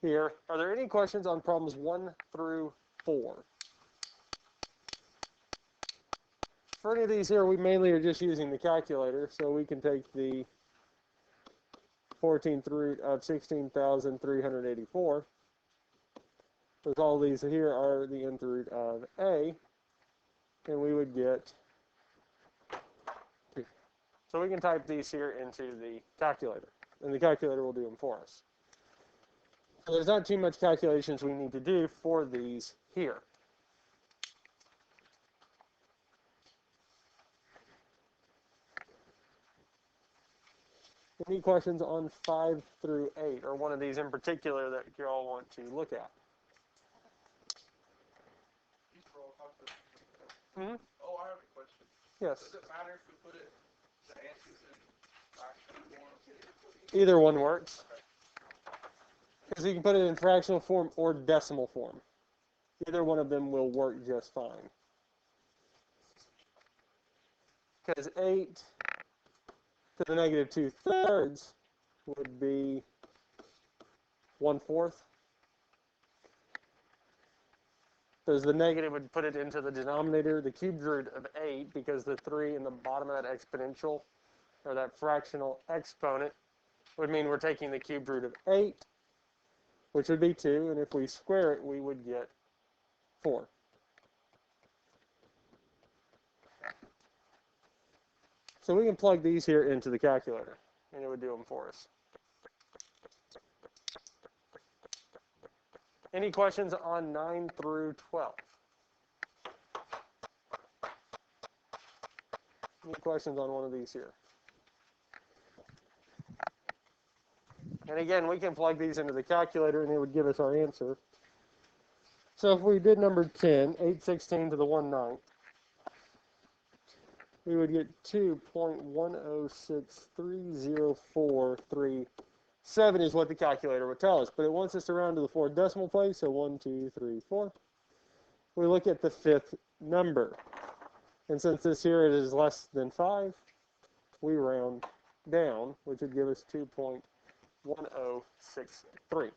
here. Are there any questions on problems 1 through 4? For any of these here, we mainly are just using the calculator, so we can take the 14th root of 16,384. Because all these here are the nth root of a, and we would get 2. So we can type these here into the calculator, and the calculator will do them for us. So there's not too much calculations we need to do for these here. Any questions on 5 through 8, or one of these in particular that you all want to look at? Mm-hmm. Oh, I have a question. Yes. Does it matter if we put it, the answers in fractional form? Either one works. Because you can put it in fractional form or decimal form. Either one of them will work just fine. Because 8 to the negative 2/3 would be 1/4. Because the negative would put it into the denominator, the cubed root of 8, because the 3 in the bottom of that exponential, or that fractional exponent, would mean we're taking the cubed root of 8, which would be 2, and if we square it, we would get 4. So we can plug these here into the calculator, and it would do them for us. Any questions on 9 through 12? Any questions on one of these here? And again, we can plug these into the calculator, and it would give us our answer. So if we did number 10, 8/16 to the 1/9, we would get 2.1063043 is what the calculator would tell us, but it wants us to round to the 4th decimal place, so 1, 2, 3, 4. We look at the 5th number, and since this here it is less than 5, we round down, which would give us 2.1063.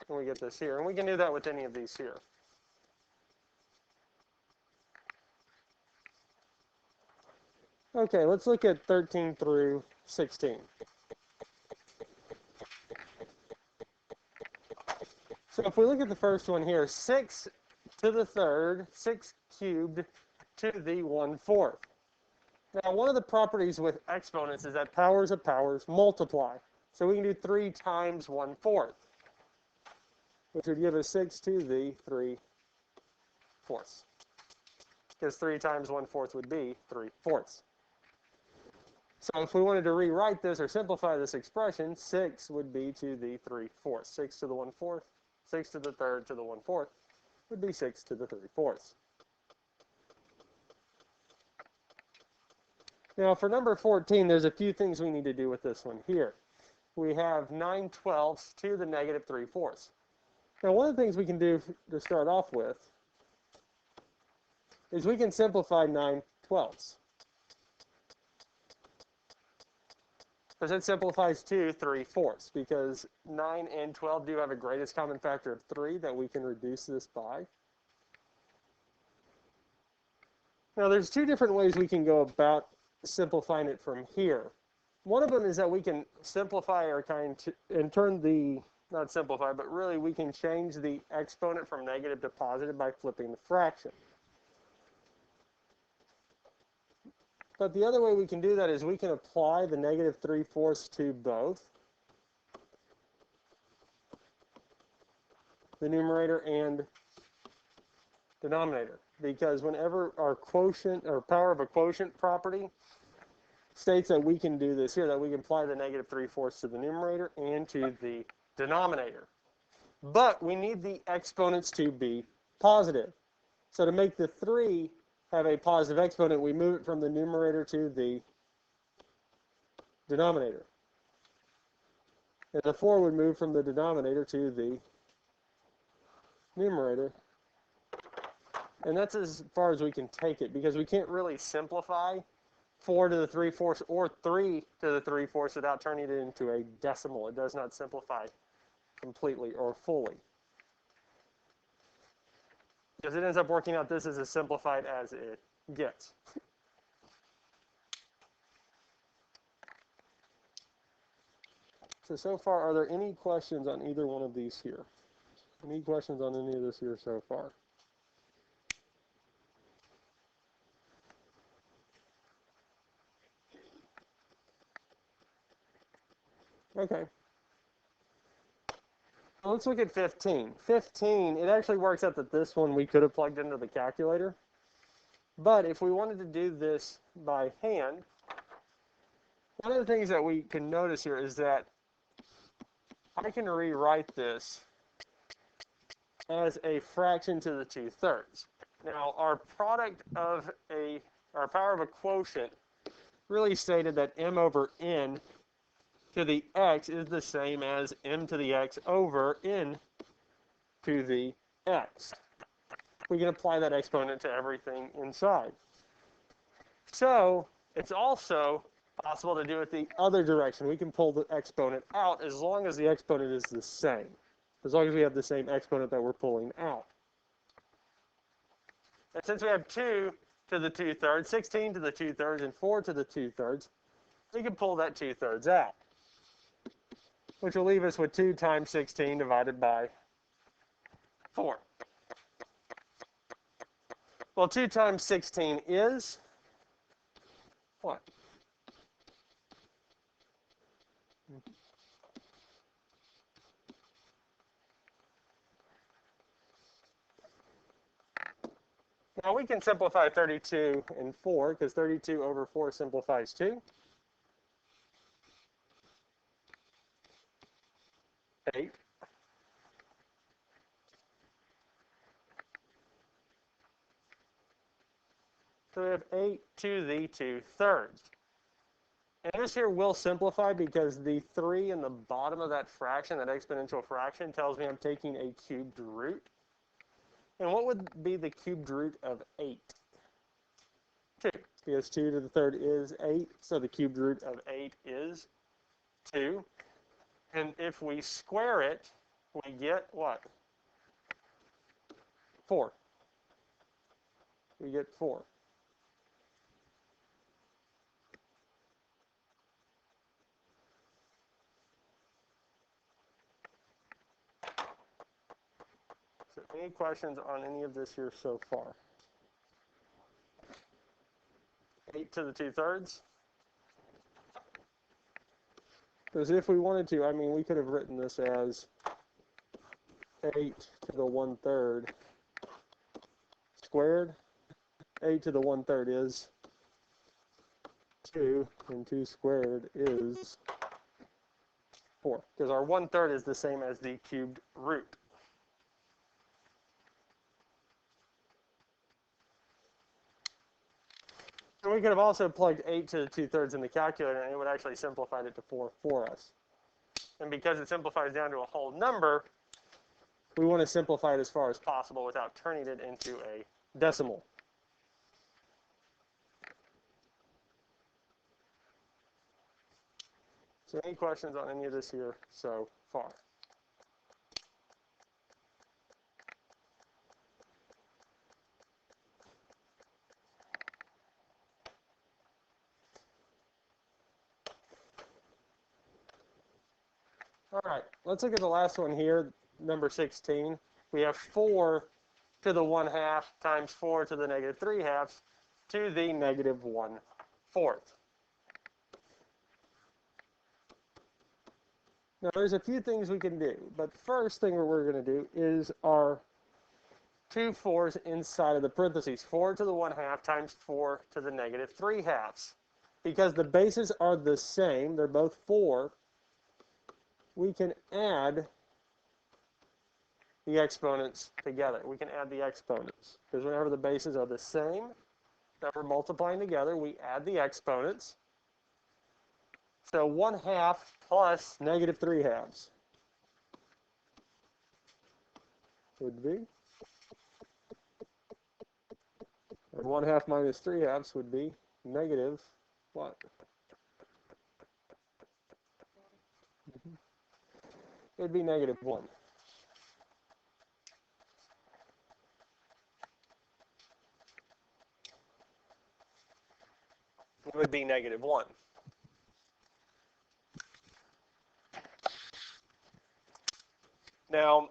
And we get this here, and we can do that with any of these here. Okay, let's look at 13 through 16. So if we look at the first one here, 6 to the 3rd, 6 cubed to the 1/4. Now, one of the properties with exponents is that powers of powers multiply. So we can do 3 times 1/4, which would give us 6 to the 3/4. Because 3 times 1/4 would be 3/4. So if we wanted to rewrite this or simplify this expression, 6 would be to the 3/4. 6 to the 1/4, 6 to the 3rd to the 1/4 would be 6 to the 3/4. Now for number 14, there's a few things we need to do with this one here. We have 9/12 to the negative 3/4. Now one of the things we can do to start off with is we can simplify 9/12. Because it simplifies to 3/4, because 9 and 12 do have a greatest common factor of 3 that we can reduce this by. Now there's 2 different ways we can go about simplifying it from here. One of them is that we can simplify our and turn the, not simplify, but really we can change the exponent from negative to positive by flipping the fraction. But the other way we can do that is we can apply the negative 3/4 to both the numerator and denominator. Because whenever our quotient or power of a quotient property states that we can do this here, that we can apply the negative 3/4 to the numerator and to the denominator. But we need the exponents to be positive. So to make the 3 have a positive exponent, we move it from the numerator to the denominator. And the 4 would move from the denominator to the numerator. And that's as far as we can take it, because we can't really simplify 4 to the 3/4 or 3 to the 3/4 without turning it into a decimal. It does not simplify completely or fully. Because it ends up working out this is as simplified as it gets. So far, are there any questions on either one of these here? Any questions on any of this here so far? Okay. Well, let's look at 15. 15, it actually works out that this one we could have plugged into the calculator. But if we wanted to do this by hand, one of the things that we can notice here is that I can rewrite this as a fraction to the 2/3. Now, our product of our power of a quotient really stated that m over n to the x is the same as m to the x over n to the x. We can apply that exponent to everything inside. So it's also possible to do it the other direction. We can pull the exponent out as long as the exponent is the same, as long as we have the same exponent that we're pulling out. And since we have 2 to the 2/3, 16 to the 2/3, and 4 to the 2/3, we can pull that 2/3 out, which will leave us with 2 times 16 divided by 4. Well, 2 times 16 is what? Now we can simplify 32 and 4 because 32 over 4 simplifies 2. 8. So we have 8 to the 2/3. And this here will simplify because the 3 in the bottom of that fraction, that exponential fraction, tells me I'm taking a cubed root. And what would be the cubed root of 8? 2. Because 2 to the 3rd is 8, so the cubed root of 8 is 2. And if we square it, we get what? 4. We get 4. So any questions on any of this here so far? 8 to the 2/3? Because if we wanted to, I mean, we could have written this as 8 to the 1/3 squared. 8 to the 1/3 is 2, and 2 squared is 4. Because our 1/3 is the same as the cubed root. And we could have also plugged 8 to the 2/3 in the calculator, and it would actually simplify it to 4 for us. And because it simplifies down to a whole number, we want to simplify it as far as possible without turning it into a decimal. So any questions on any of this here so far? All right, let's look at the last one here, number 16. We have 4 to the 1/2 times 4 to the -3/2 to the -1/4. Now, there's a few things we can do, but the first thing we're going to do is our 2 4s inside of the parentheses. 4 to the 1/2 times 4 to the -3/2. Because the bases are the same, they're both 4, we can add the exponents together. We can add the exponents. Because whenever the bases are the same that we're multiplying together, we add the exponents. So 1/2 plus -3/2 would be, or 1/2 minus 3/2 would be -3/2. what? It'd be negative 1. It would be negative 1. Now,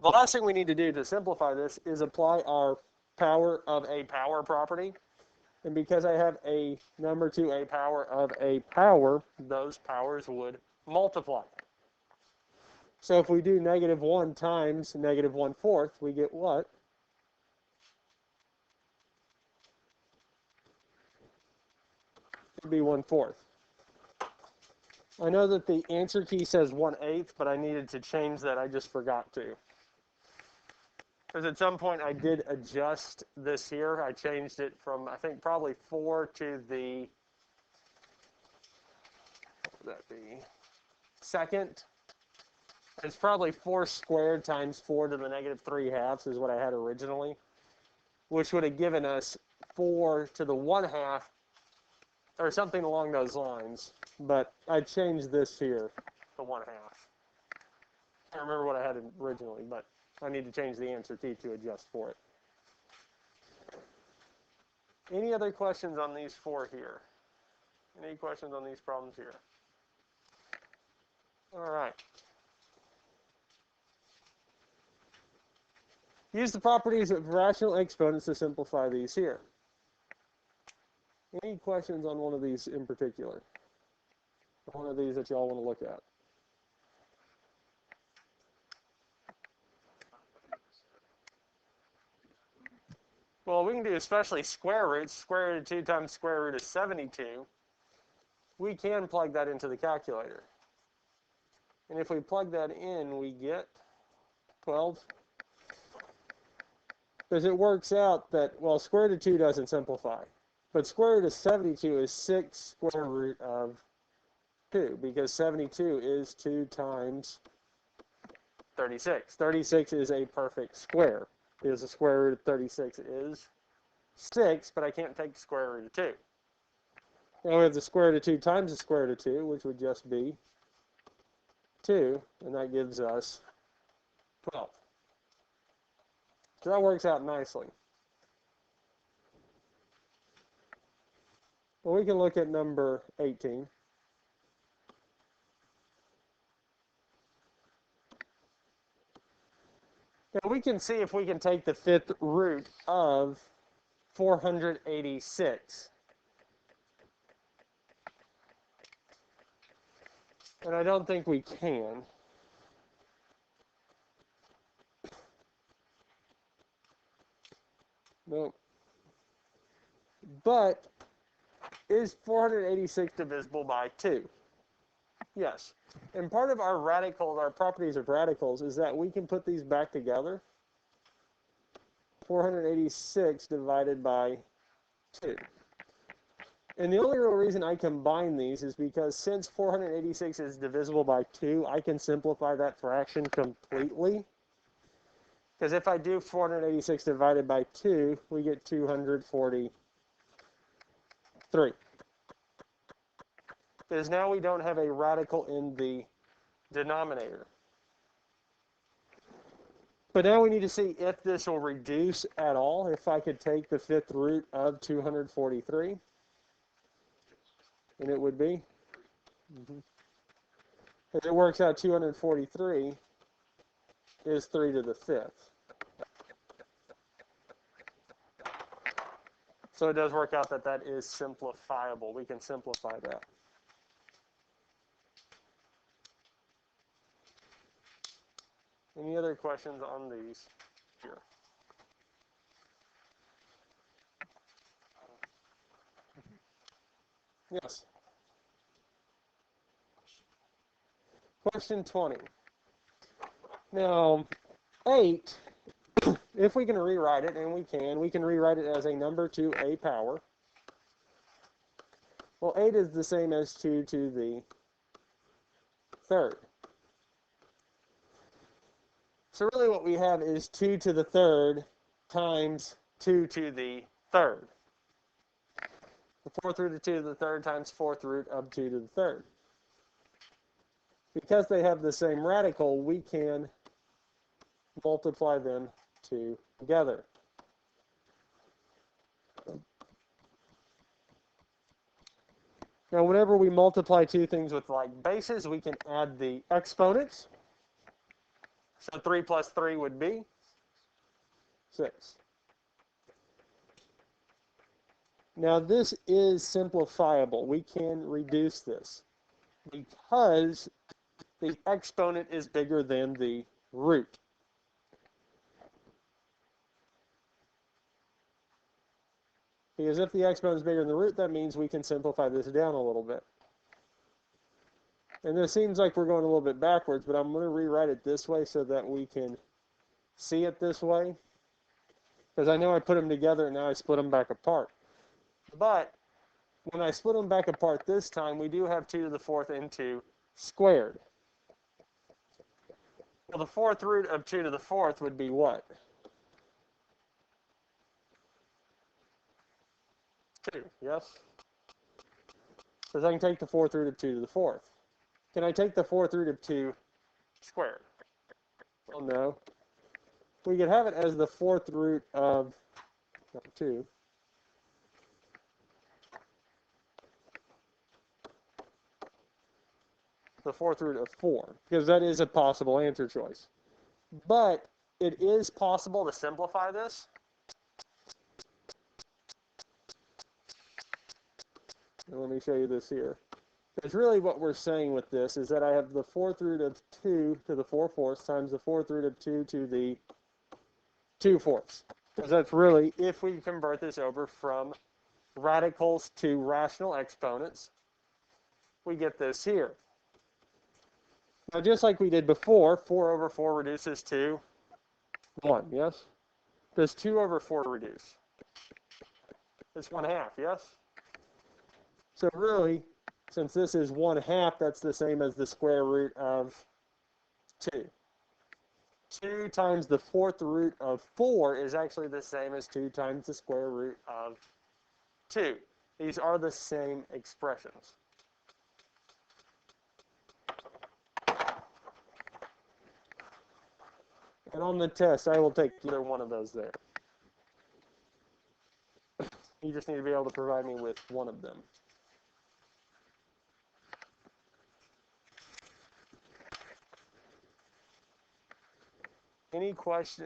the last thing we need to do to simplify this is apply our power of a power property. And because I have a number to a power of a power, those powers would multiply. So if we do negative 1 times negative 1/4, we get what? It would be 1/4. I know that the answer key says 1/8, but I needed to change that. I just forgot to. Because at some point I did adjust this here. I changed it from, I think, probably 4 to the, what would that be, second. It's probably 4 squared times 4 to the negative 3/2 is what I had originally, which would have given us 4 to the 1/2, or something along those lines. But I changed this here to 1/2. I don't remember what I had originally, but I need to change the answer key to adjust for it. Any other questions on these 4 here? Any questions on these problems here? All right. Use the properties of rational exponents to simplify these here. Any questions on one of these in particular? One of these that y'all want to look at? Well, we can do especially square roots. Square root of 2 times square root of 72. We can plug that into the calculator. And if we plug that in, we get 12. Because it works out that, well, square root of 2 doesn't simplify. But square root of 72 is 6 square root of 2, because 72 is 2 times 36. 36 is a perfect square. Because the square root of 36 is 6, but I can't take the square root of 2. Now we have the square root of 2 times the square root of 2, which would just be 2, and that gives us 12. So that works out nicely. Well, we can look at number 18. Now we can see if we can take the 5th root of 486. And I don't think we can. Nope. But is 486 divisible by 2? Yes. And part of our radicals, our properties of radicals, is that we can put these back together. 486 divided by 2. And the only real reason I combine these is because since 486 is divisible by 2, I can simplify that fraction completely. Because if I do 486 divided by 2, we get 243. Because now we don't have a radical in the denominator. But now we need to see if this will reduce at all. If I could take the 5th root of 243, and it would be. If it works out, 243 is 3 to the 5th. So it does work out that that is simplifiable. We can simplify that. Any other questions on these here? Yes. Question 20. Now, 8, if we can rewrite it, and we can rewrite it as a number to a power. Well, 8 is the same as 2 to the 3rd. So really what we have is 2 to the 3rd times 2 to the 3rd. the fourth root of 2 to the third times fourth root of 2 to the third. Because they have the same radical, we can multiply them together. Now, whenever we multiply two things with like bases, we can add the exponents. So 3 plus 3 would be 6. Now, this is simplifiable. We can reduce this because the exponent is bigger than the root. Because if the exponent is bigger than the root, that means we can simplify this down a little bit. And it seems like we're going a little bit backwards, but I'm going to rewrite it this way so that we can see it this way. Because I know I put them together and now I split them back apart. But when I split them back apart this time, we do have 2 to the fourth and 2 squared. Well, the fourth root of 2 to the fourth would be what? 2, yes? Because I can take the fourth root of 2 to the fourth. Can I take the fourth root of 2 squared? Well, no. We could have it as the fourth root of 2. The fourth root of 4, because that is a possible answer choice. But it is possible to simplify this. And let me show you this here. Because really what we're saying with this is that I have the fourth root of 2 to the 4 fourths times the fourth root of 2 to the 2 fourths. Because that's really, if we convert this over from radicals to rational exponents, we get this here. Now, just like we did before, 4 over 4 reduces to 1, yes? Does 2 over 4 reduce? It's 1/2, yes? So really, since this is 1/2, that's the same as the square root of 2. 2 times the fourth root of 4 is actually the same as 2 times the square root of 2. These are the same expressions. And on the test, I will take either one of those there. You just need to be able to provide me with one of them. Any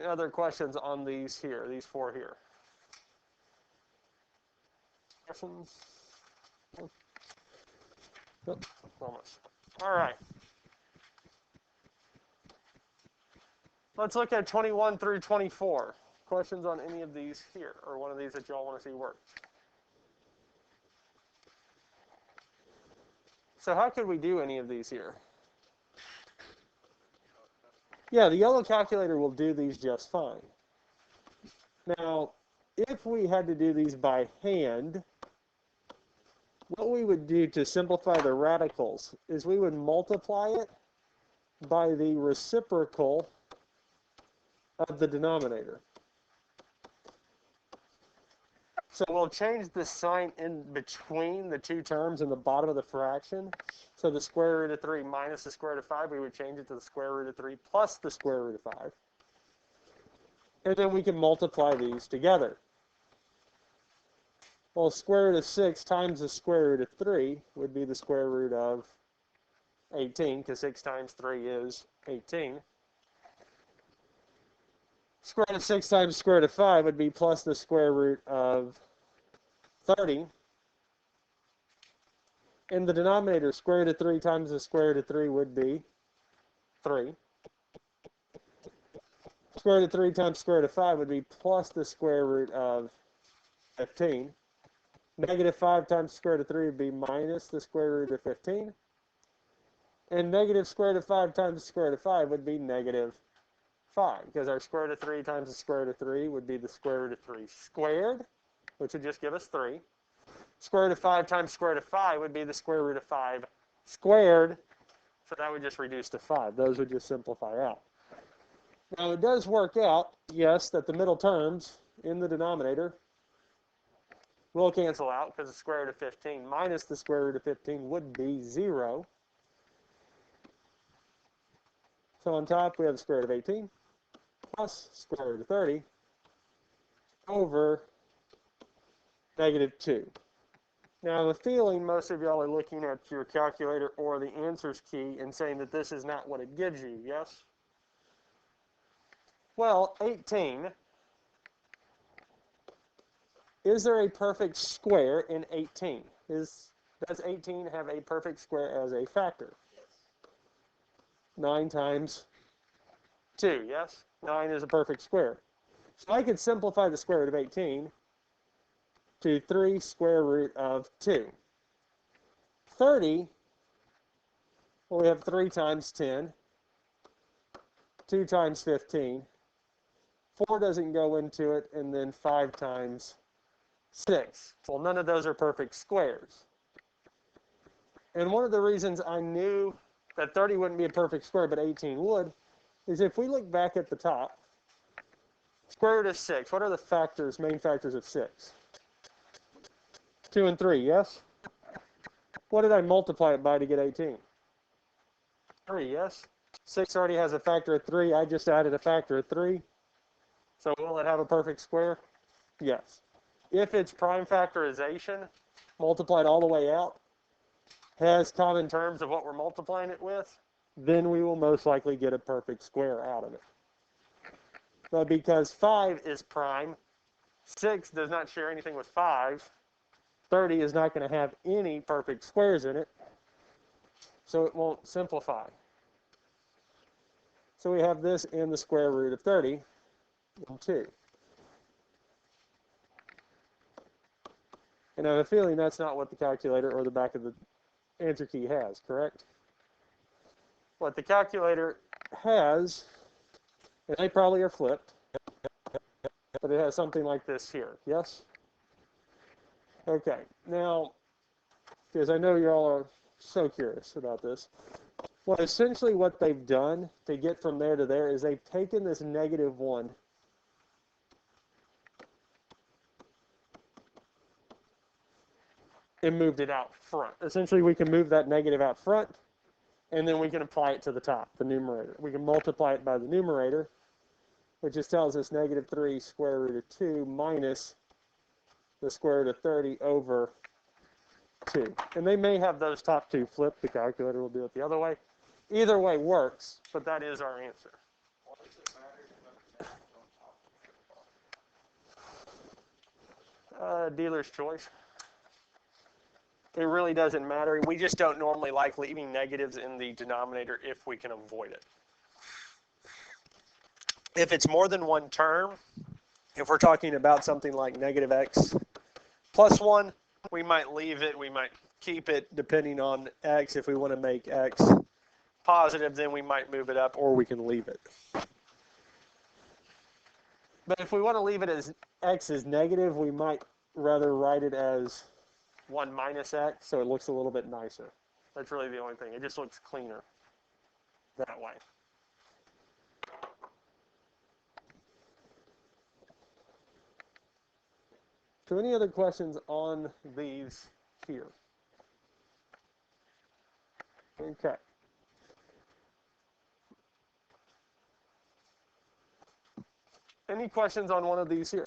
other questions on these here, these 4 here? Questions? Nope, almost. All right. Let's look at 21 through 24. Questions on any of these here, or one of these that y'all want to see work? So how could we do any of these here? Yeah, the yellow calculator will do these just fine. Now, if we had to do these by hand, what we would do to simplify the radicals is we would multiply it by the reciprocal of the denominator. So we'll change the sign in between the two terms in the bottom of the fraction. So the square root of 3 minus the square root of 5, we would change it to the square root of 3 plus the square root of 5. And then we can multiply these together. Well, square root of 6 times the square root of 3 would be the square root of 18, because 6 times 3 is 18. Square root of 6 times square root of 5 would be plus the square root of 30. In the denominator, square root of 3 times the square root of 3 would be 3. Square root of 3 times square root of 5 would be plus the square root of 15. Negative 5 times square root of 3 would be minus the square root of 15. And negative square root of 5 times the square root of 5 would be negative 5, because our square root of 3 times the square root of 3 would be the square root of 3 squared, which would just give us 3. Square root of 5 times square root of 5 would be the square root of 5 squared, so that would just reduce to 5. Those would just simplify out. Now, it does work out, yes, that the middle terms in the denominator will cancel out because the square root of 15 minus the square root of 15 would be 0. So on top, we have the square root of 18 plus square root of 30 over negative 2. Now, I have a feeling most of y'all are looking at your calculator or the answers key and saying that this is not what it gives you, yes? Well, 18, is there a perfect square in 18? Does 18 have a perfect square as a factor? 9 times 2, yes? 9 is a perfect square. So I could simplify the square root of 18 to 3 square root of 2. 30, well, we have 3 times 10, 2 times 15, 4 doesn't go into it, and then 5 times 6. Well, none of those are perfect squares. And one of the reasons I knew that 30 wouldn't be a perfect square, but 18 would, is if we look back at the top, square root of 6, what are the factors, main factors of 6? 2 and 3, yes? What did I multiply it by to get 18? 3, yes? 6 already has a factor of 3. I just added a factor of 3. So will it have a perfect square? Yes. If its prime factorization, multiplied all the way out, has common terms of what we're multiplying it with, then we will most likely get a perfect square out of it. But because 5 is prime, 6 does not share anything with 5, 30 is not going to have any perfect squares in it, so it won't simplify. So we have this in the square root of 30 and 2. And I have a feeling that's not what the calculator or the back of the answer key has, correct? What the calculator has, and they probably are flipped, but it has something like this here, yes? Okay, now, because I know you all are so curious about this, well, essentially what they've done to get from there to there is they've taken this negative 1 and moved it out front. Essentially, we can move that negative out front, and then we can apply it to the top, the numerator. We can multiply it by the numerator, which just tells us negative 3 square root of 2 minus the square root of 30 over 2. And they may have those top two flipped. The calculator will do it the other way. Either way works, but that is our answer. Why does it matter when it's on top? Dealer's choice. It really doesn't matter. We just don't normally like leaving negatives in the denominator if we can avoid it. If it's more than one term, if we're talking about something like negative x plus 1, we might leave it, we might keep it depending on x. If we want to make x positive, then we might move it up, or we can leave it. But if we want to leave it as x is negative, we might rather write it as 1 minus x, so it looks a little bit nicer. That's really the only thing. It just looks cleaner that way. So any other questions on these here? Okay. Any questions on one of these here?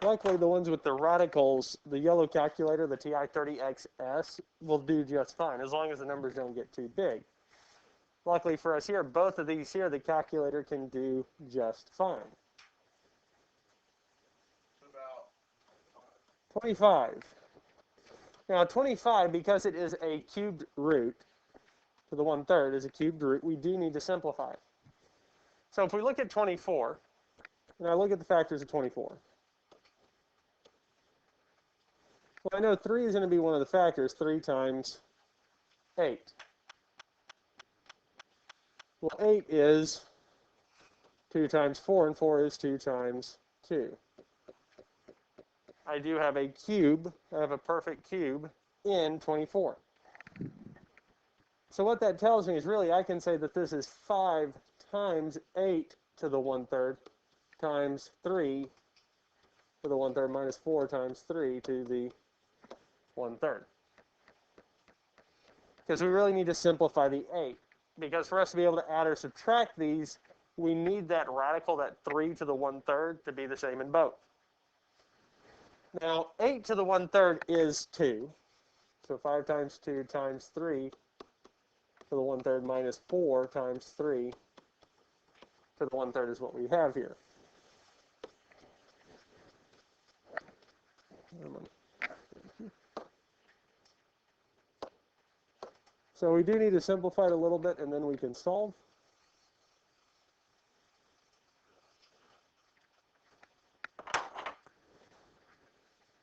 Luckily, the ones with the radicals, the yellow calculator, the TI-30XS, will do just fine, as long as the numbers don't get too big. Luckily for us here, both of these here, the calculator can do just fine. About 25. Now, 25, because it is a cubed root, to the 1/3 is a cubed root, we do need to simplify. So if we look at 24, and I look at the factors of 24, well, I know 3 is going to be one of the factors, 3 times 8. Well, 8 is 2 times 4, and 4 is 2 times 2. I do have a cube, I have a perfect cube in 24. So what that tells me is really I can say that this is 5 times 8 to the 1/3 times 3 to the 1/3 minus 4 times 3 to the 1/3. Because we really need to simplify the 8. Because for us to be able to add or subtract these, we need that radical, that 3 to the 1/3, to be the same in both. Now, 8 to the 1/3 is 2. So 5 times 2 times 3 to the 1/3 minus 4 times 3 to the 1/3 is what we have here. So we do need to simplify it a little bit, and then we can solve.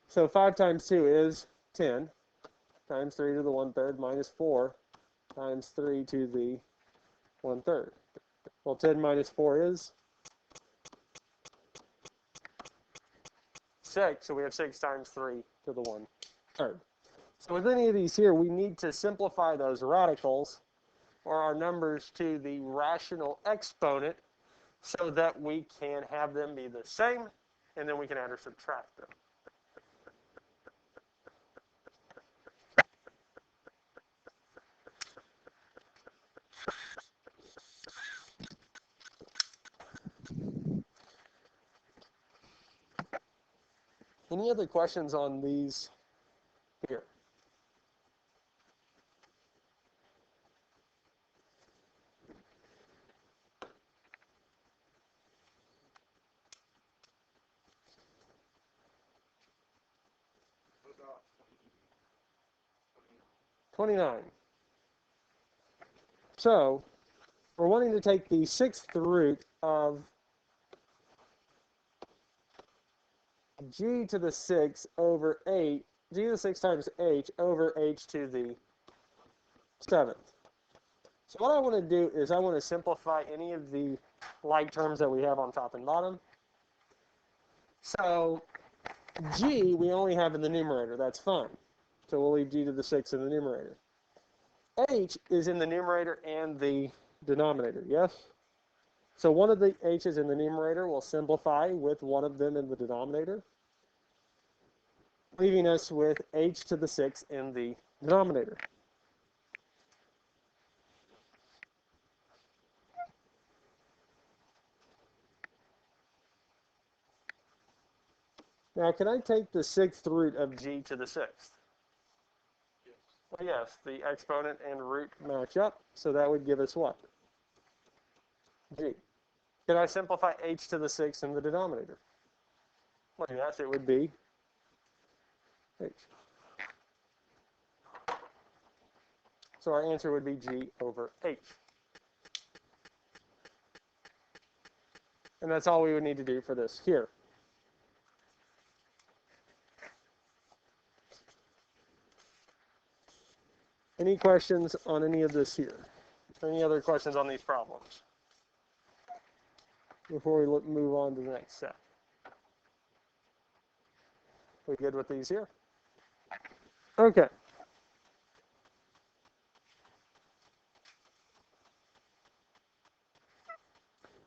So 5 times 2 is 10, times 3 to the 1/3 minus 4 times 3 to the 1/3. Well, 10 minus 4 is 6, so we have 6 times 3 to the 1/3. So with any of these here, we need to simplify those radicals, or our numbers, to the rational exponent so that we can have them be the same, and then we can add or subtract them. Any other questions on these here? What about 29. So we're wanting to take the 6th root of g to the 6 over 8, g to the 6 times h over h to the 7th. So what I want to do is I want to simplify any of the like terms that we have on top and bottom. So g we only have in the numerator, that's fine. So we'll leave g to the 6 in the numerator. H is in the numerator and the denominator, yes? So one of the h's in the numerator will simplify with one of them in the denominator, leaving us with h to the 6 in the denominator. Now, can I take the 6th root of g to the 6th? yes? Well, yes, the exponent and root match up, so that would give us what? G. Can I simplify h to the 6th in the denominator? Well, yes, it would be h. So our answer would be g over h. And that's all we would need to do for this here. Any questions on any of this here? Any other questions on these problems before we move on to the next step? We good with these here? Okay.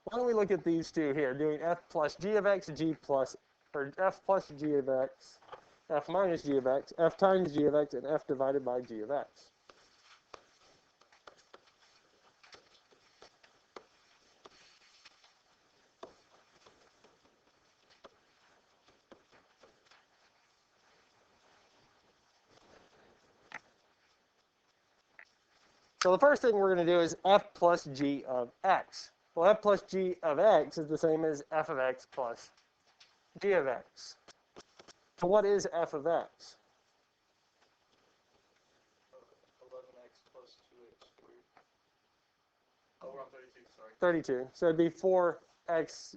Why don't we look at these two here, doing f plus g of x, or f plus g of x, f minus g of x, f times g of x, and f divided by g of x. So the first thing we're going to do is f plus g of x. Well, f plus g of x is the same as f of x plus g of x. So what is f of x? 11x plus 2x squared. Oh, we're on 32, sorry. 32. So it'd be 4x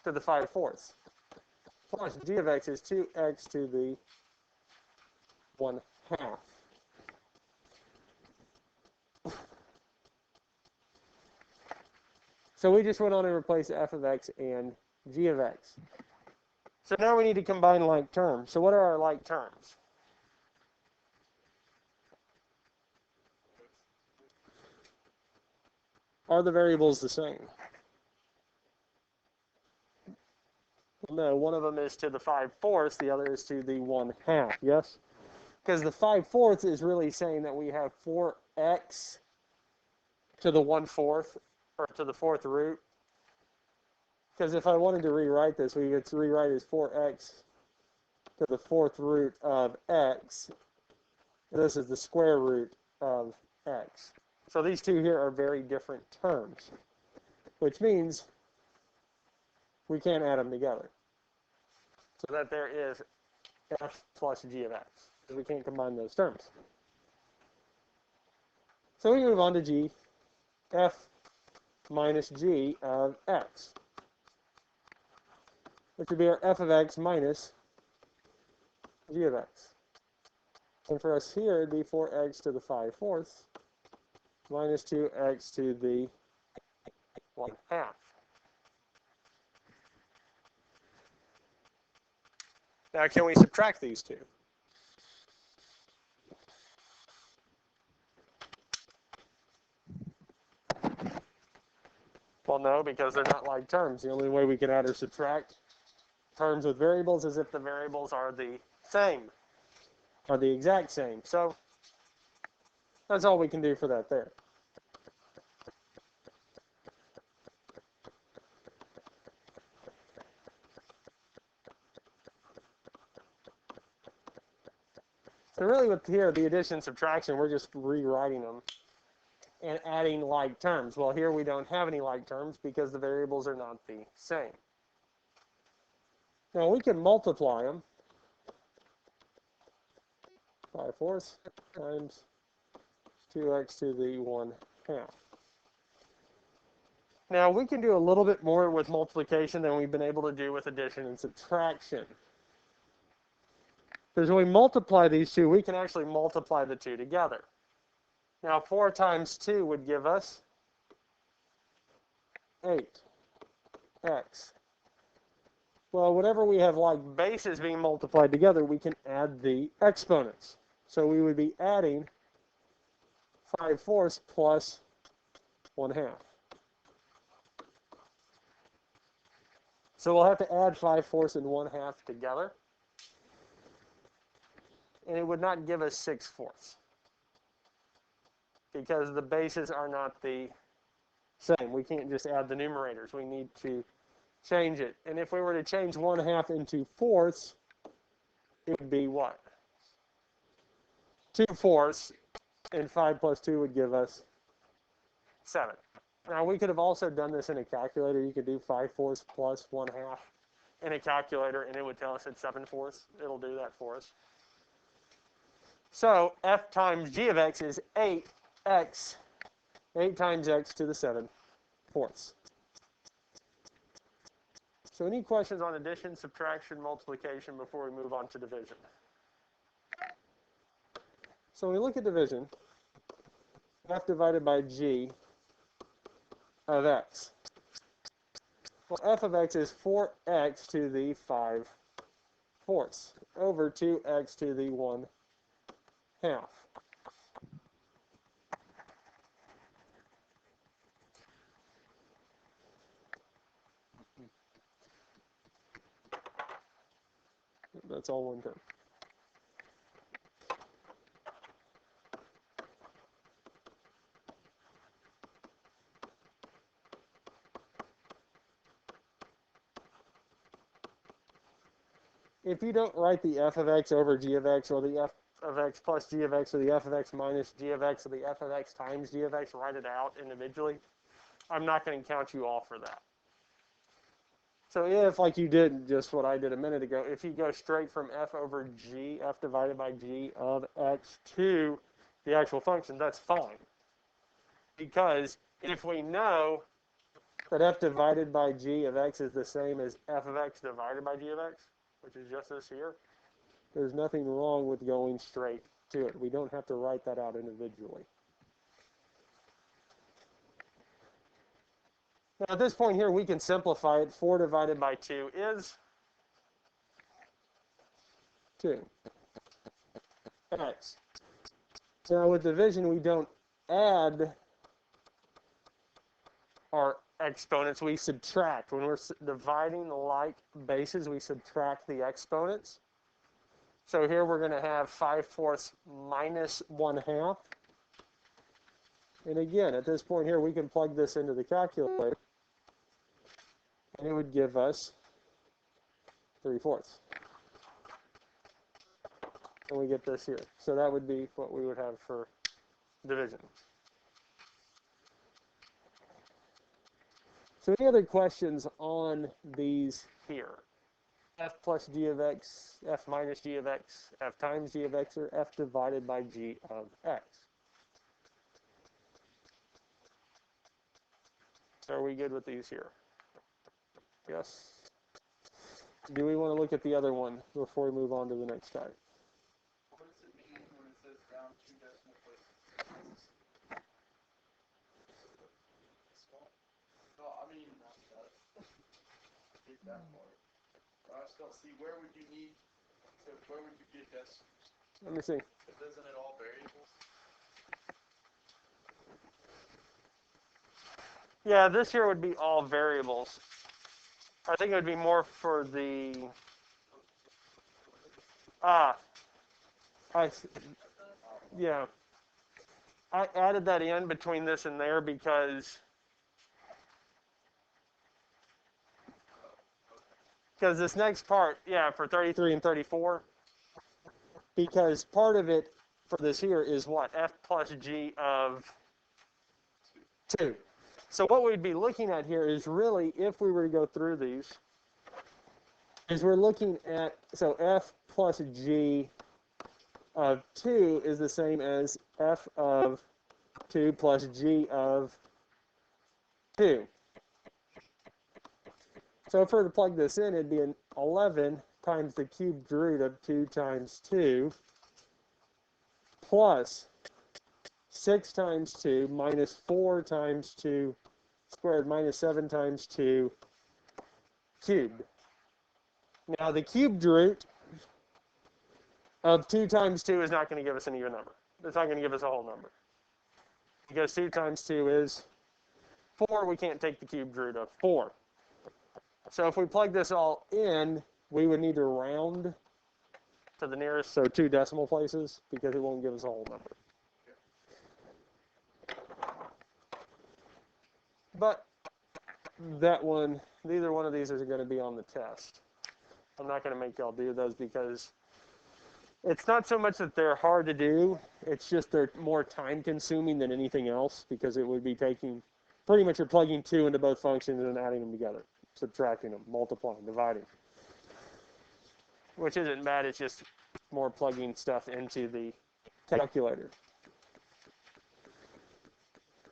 to the 5/4. Plus g of x is 2x to the 1/2. So we just went on and replaced f of x and g of x. So now we need to combine like terms. So what are our like terms? Are the variables the same? No, one of them is to the 5/4, the other is to the 1/2, yes? Because the 5/4 is really saying that we have 4x to the 1/4, or to the 4th root. Because if I wanted to rewrite this, we could rewrite it as 4x to the 4th root of x. This is the square root of x. So these two here are very different terms, which means we can't add them together. So that there is f plus g of x. We can't combine those terms. So we move on to g, f minus g of x, which would be our f of x minus g of x. And for us here, it'd be 4x to the 5/4 minus 2x to the 1/2. Now, can we subtract these two? Well, no, because they're not like terms. The only way we can add or subtract terms with variables is if the variables are the same, are the exact same. So that's all we can do for that there. So really with here, the addition and subtraction, we're just rewriting them and adding like terms. Well, here we don't have any like terms because the variables are not the same. Now we can multiply them. 5/4 times 2x to the 1/2. Now we can do a little bit more with multiplication than we've been able to do with addition and subtraction. Because when we multiply these two, we can actually multiply the two together. Now 4 times 2 would give us 8x. Well, whenever we have like bases being multiplied together, we can add the exponents. So we would be adding 5/4 plus 1/2. So we'll have to add 5/4 and 1/2 together. And it would not give us 6/4 because the bases are not the same. We can't just add the numerators. We need to change it. And if we were to change 1/2 into fourths, it would be what? 2/4, and 5 plus 2 would give us 7. Now, we could have also done this in a calculator. You could do 5/4 plus 1/2 in a calculator, and it would tell us it's 7/4. It'll do that for us. So, f times g of x is 8x, 8 times x to the 7/4. So any questions on addition, subtraction, multiplication before we move on to division? So when we look at division, f divided by g of x. Well, f of x is 4x to the 5/4 over 2x to the 1/2. That's all one term. If you don't write the f of x over g of x, or the f of x plus g of x, or the f of x minus g of x, or the f of x times g of x, write it out individually, I'm not going to count you off for that. So if, like you did just what I did a minute ago, if you go straight from f over g, f divided by g of x to the actual function, that's fine. Because if we know that f divided by g of x is the same as f of x divided by g of x, which is just this here, there's nothing wrong with going straight to it. We don't have to write that out individually. Now, at this point here, we can simplify it. 4 divided by 2 is 2. X. Now, with division, we don't add our exponents, we subtract. When we're dividing like bases, we subtract the exponents. So here we're going to have 5/4 minus 1/2. And again, at this point here, we can plug this into the calculator, and it would give us 3/4. And we get this here. So that would be what we would have for division. So any other questions on these here? F plus g of x, f minus g of x, f times g of x, or f divided by g of x? So are we good with these here? Yes. Do we want to look at the other one before we move on to the next type? What does it mean when it says round 2 decimal places? Small? No, I mean, take that part. I just don't see, where would you need to, where would you get decimals? Let me see. Isn't it all variables? Yeah, this here would be all variables. I think it would be more for the yeah. I added that in between this and there because this next part, yeah, for 33 and 34, because part of it for this here is what? F plus g of 2. So what we'd be looking at here is really, if we were to go through these, is we're looking at, so f plus g of 2 is the same as f of 2 plus g of 2. So if we were to plug this in, it'd be an 11 times the cubed root of 2 times 2 plus 6 times 2 minus 4 times 2 squared minus 7 times 2 cubed. Now the cubed root of 2 times 2 is not going to give us an even number. It's not going to give us a whole number. Because 2 times 2 is 4, we can't take the cubed root of 4. So if we plug this all in, we would need to round to the nearest, so 2 decimal places, because it won't give us a whole number. But that one, neither one of these is going to be on the test. I'm not going to make y'all do those because it's not so much that they're hard to do, it's just they're more time consuming than anything else, because it would be taking, pretty much you're plugging 2 into both functions and adding them together, subtracting them, multiplying, dividing. Which isn't bad, it's just more plugging stuff into the calculator.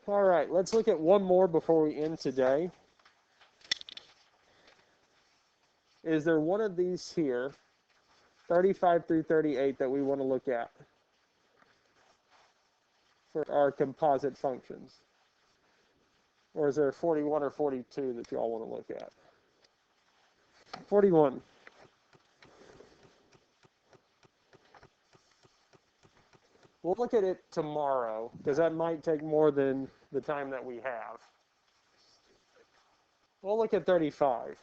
All right, let's look at one more before we end today. Is there one of these here, 35 through 38, that we want to look at for our composite functions? Or is there 41 or 42 that you all want to look at? 41. We'll look at it tomorrow, because that might take more than the time that we have. We'll look at 35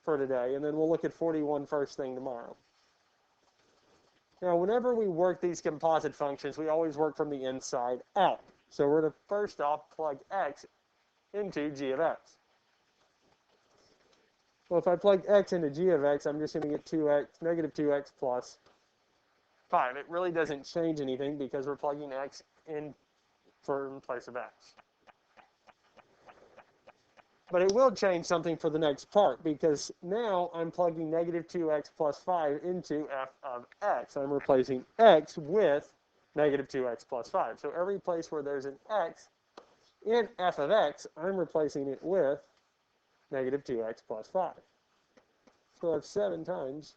for today, and then we'll look at 41 first thing tomorrow. Now, whenever we work these composite functions, we always work from the inside out. So we're going to first off plug x into g of x. Well, if I plug x into g of x, I'm just going to get 2x, negative 2x plus 5. It really doesn't change anything because we're plugging x in place of x. But it will change something for the next part, because now I'm plugging negative 2x plus 5 into f of x. I'm replacing x with negative 2x plus 5. So every place where there's an x in f of x, I'm replacing it with negative 2x plus 5. So I have 7 times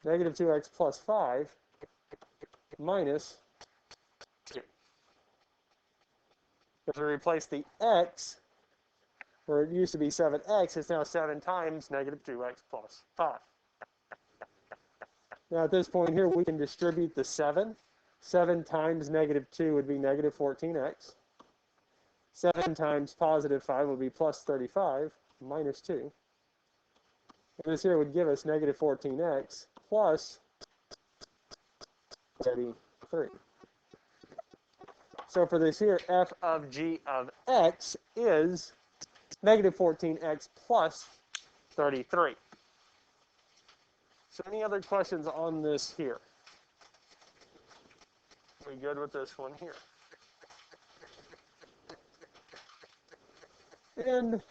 negative 2x plus 5 minus 2. If we replace the x, where it used to be 7x, it's now 7 times negative 2x plus 5. Now at this point here, we can distribute the 7. 7 times negative 2 would be negative 14x. 7 times positive 5 would be plus 35 minus 2. And this here would give us negative 14x plus 33. So for this here, f of g of x is negative 14x plus 33. So any other questions on this here? We good with this one here? And